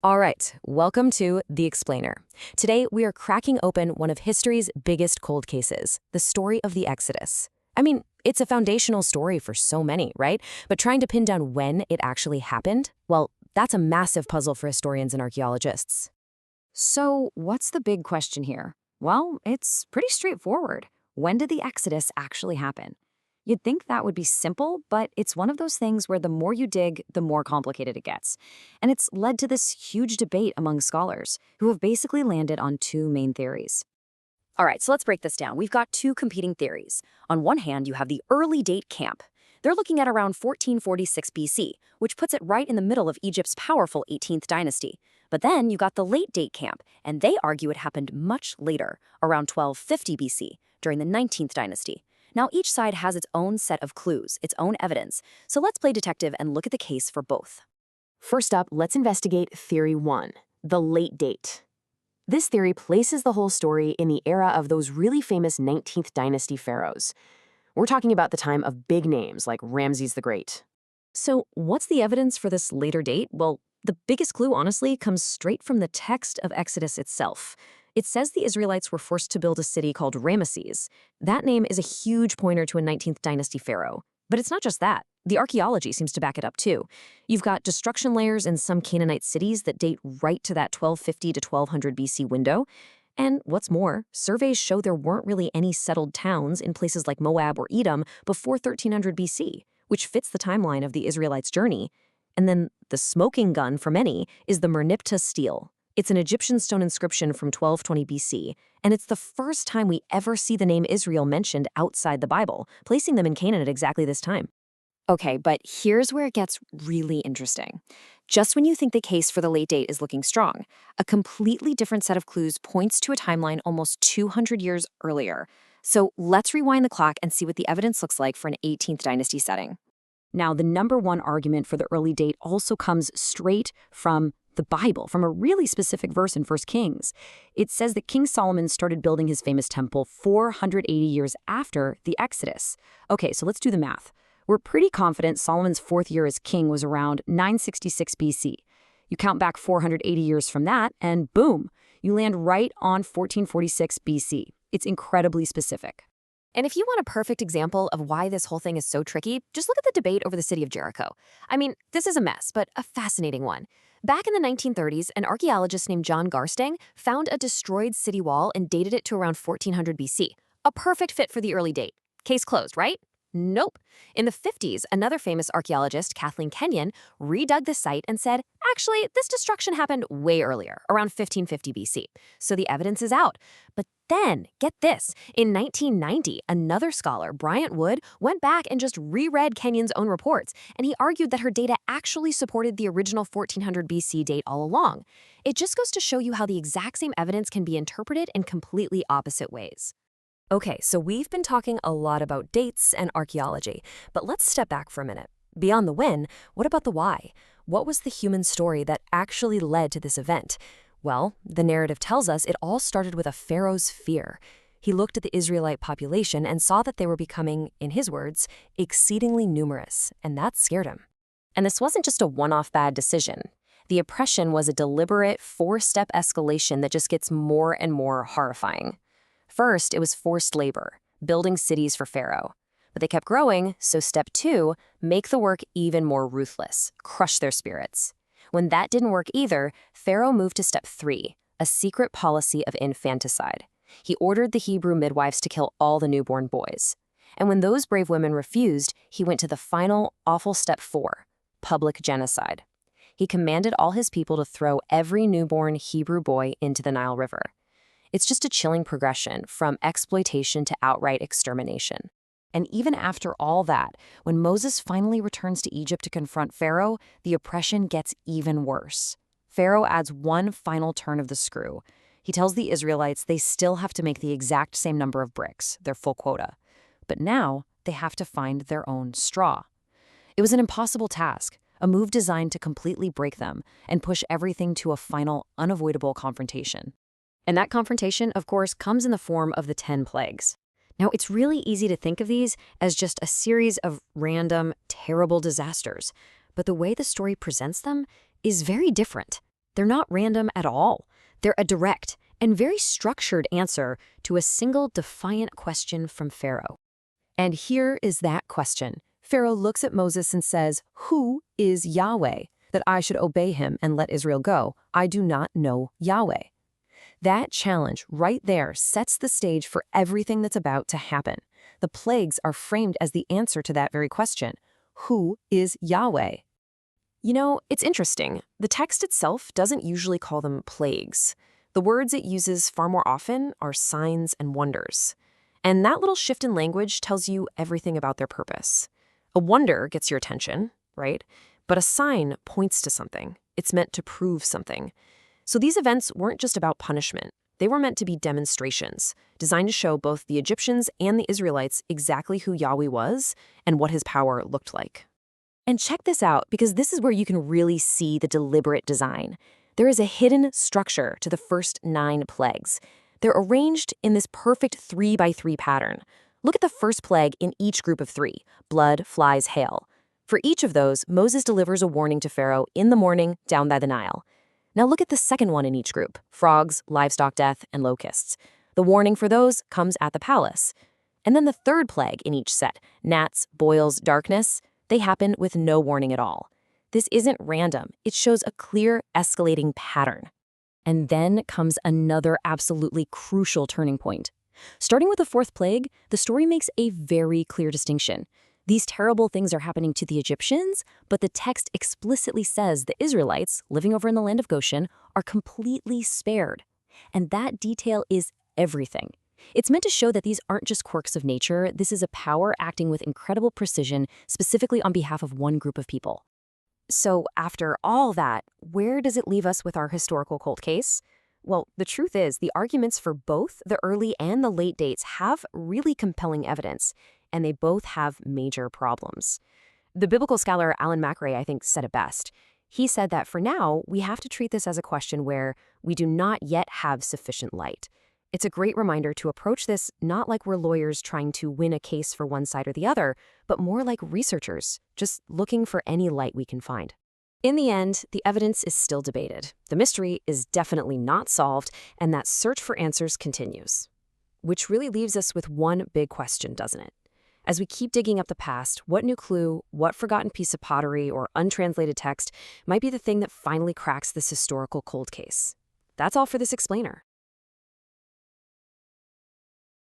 All right, welcome to The Explainer. Today, we are cracking open one of history's biggest cold cases, the story of the Exodus. I mean, it's a foundational story for so many, right? But trying to pin down when it actually happened, well, that's a massive puzzle for historians and archaeologists. So, what's the big question here? Well, it's pretty straightforward. When did the Exodus actually happen? You'd think that would be simple, but it's one of those things where the more you dig, the more complicated it gets. And it's led to this huge debate among scholars, who have basically landed on two main theories. All right, so let's break this down. We've got two competing theories. On one hand, you have the early date camp. They're looking at around 1446 BC, which puts it right in the middle of Egypt's powerful 18th dynasty. But then you got the late date camp, and they argue it happened much later, around 1250 BC, during the 19th dynasty. Now, each side has its own set of clues, its own evidence, so let's play detective and look at the case for both. First up, let's investigate Theory 1, the late date. This theory places the whole story in the era of those really famous 19th dynasty pharaohs. We're talking about the time of big names like Ramses the Great. So, what's the evidence for this later date? Well, the biggest clue, honestly, comes straight from the text of Exodus itself. It says the Israelites were forced to build a city called Ramesses. That name is a huge pointer to a 19th dynasty pharaoh. But it's not just that. The archaeology seems to back it up too. You've got destruction layers in some Canaanite cities that date right to that 1250 to 1200 BC window. And what's more, surveys show there weren't really any settled towns in places like Moab or Edom before 1300 BC, which fits the timeline of the Israelites' journey. And then the smoking gun for many is the Merneptah stele. It's an Egyptian stone inscription from 1220 BC, and it's the first time we ever see the name Israel mentioned outside the Bible, placing them in Canaan at exactly this time. Okay, but here's where it gets really interesting. Just when you think the case for the late date is looking strong, a completely different set of clues points to a timeline almost 200 years earlier. So let's rewind the clock and see what the evidence looks like for an 18th dynasty setting. Now, the number one argument for the early date also comes straight from the Bible, from a really specific verse in 1 Kings. It says that King Solomon started building his famous temple 480 years after the Exodus. Okay, so let's do the math. We're pretty confident Solomon's fourth year as king was around 966 BC. You count back 480 years from that, and boom, you land right on 1446 BC. It's incredibly specific. And if you want a perfect example of why this whole thing is so tricky, just look at the debate over the city of Jericho. I mean, this is a mess, but a fascinating one. Back in the 1930s, an archaeologist named John Garstang found a destroyed city wall and dated it to around 1400 BC. A perfect fit for the early date. Case closed, right? Nope. In the 50s, another famous archaeologist, Kathleen Kenyon, redug the site and said, actually, this destruction happened way earlier, around 1550 BC. So the evidence is out. But then, get this, in 1990, another scholar, Bryant Wood, went back and just reread Kenyon's own reports, and he argued that her data actually supported the original 1400 BC date all along. It just goes to show you how the exact same evidence can be interpreted in completely opposite ways. Okay, so we've been talking a lot about dates and archaeology, but let's step back for a minute. Beyond the when, what about the why? What was the human story that actually led to this event? Well, the narrative tells us it all started with a pharaoh's fear. He looked at the Israelite population and saw that they were becoming, in his words, exceedingly numerous, and that scared him. And this wasn't just a one-off bad decision. The oppression was a deliberate, four-step escalation that just gets more and more horrifying. First, it was forced labor, building cities for Pharaoh. But they kept growing, so step 2, make the work even more ruthless, crush their spirits. When that didn't work either, Pharaoh moved to step 3, a secret policy of infanticide. He ordered the Hebrew midwives to kill all the newborn boys. And when those brave women refused, he went to the final, awful step 4, public genocide. He commanded all his people to throw every newborn Hebrew boy into the Nile River. It's just a chilling progression from exploitation to outright extermination. And even after all that, when Moses finally returns to Egypt to confront Pharaoh, the oppression gets even worse. Pharaoh adds one final turn of the screw. He tells the Israelites they still have to make the exact same number of bricks, their full quota. But now they have to find their own straw. It was an impossible task, a move designed to completely break them and push everything to a final, unavoidable confrontation. And that confrontation, of course, comes in the form of the 10 plagues. Now, it's really easy to think of these as just a series of random, terrible disasters. But the way the story presents them is very different. They're not random at all. They're a direct and very structured answer to a single defiant question from Pharaoh. And here is that question. Pharaoh looks at Moses and says, "Who is Yahweh, that I should obey him and let Israel go? I do not know Yahweh." That challenge right there sets the stage for everything that's about to happen. The plagues are framed as the answer to that very question. Who is Yahweh? You know, it's interesting. The text itself doesn't usually call them plagues. The words it uses far more often are signs and wonders. And that little shift in language tells you everything about their purpose. A wonder gets your attention, right? But a sign points to something. It's meant to prove something. So these events weren't just about punishment. They were meant to be demonstrations, designed to show both the Egyptians and the Israelites exactly who Yahweh was and what his power looked like. And check this out, because this is where you can really see the deliberate design. There is a hidden structure to the first 9 plagues. They're arranged in this perfect 3x3 pattern. Look at the first plague in each group of 3, blood, flies, hail. For each of those, Moses delivers a warning to Pharaoh in the morning down by the Nile. Now look at the second one in each group, frogs, livestock death, and locusts. The warning for those comes at the palace. And then the third plague in each set, gnats, boils, darkness, they happen with no warning at all. This isn't random. It shows a clear escalating pattern. And then comes another absolutely crucial turning point. Starting with the fourth plague, the story makes a very clear distinction. These terrible things are happening to the Egyptians, but the text explicitly says the Israelites, living over in the land of Goshen, are completely spared. And that detail is everything. It's meant to show that these aren't just quirks of nature. This is a power acting with incredible precision, specifically on behalf of one group of people. So after all that, where does it leave us with our historical cold case? Well, the truth is, the arguments for both the early and the late dates have really compelling evidence, and they both have major problems. The biblical scholar Alan McRae, I think, said it best. He said that for now, we have to treat this as a question where we do not yet have sufficient light. It's a great reminder to approach this not like we're lawyers trying to win a case for one side or the other, but more like researchers, just looking for any light we can find. In the end, the evidence is still debated. The mystery is definitely not solved, and that search for answers continues. Which really leaves us with one big question, doesn't it? As we keep digging up the past, what new clue, what forgotten piece of pottery or untranslated text might be the thing that finally cracks this historical cold case? That's all for this explainer.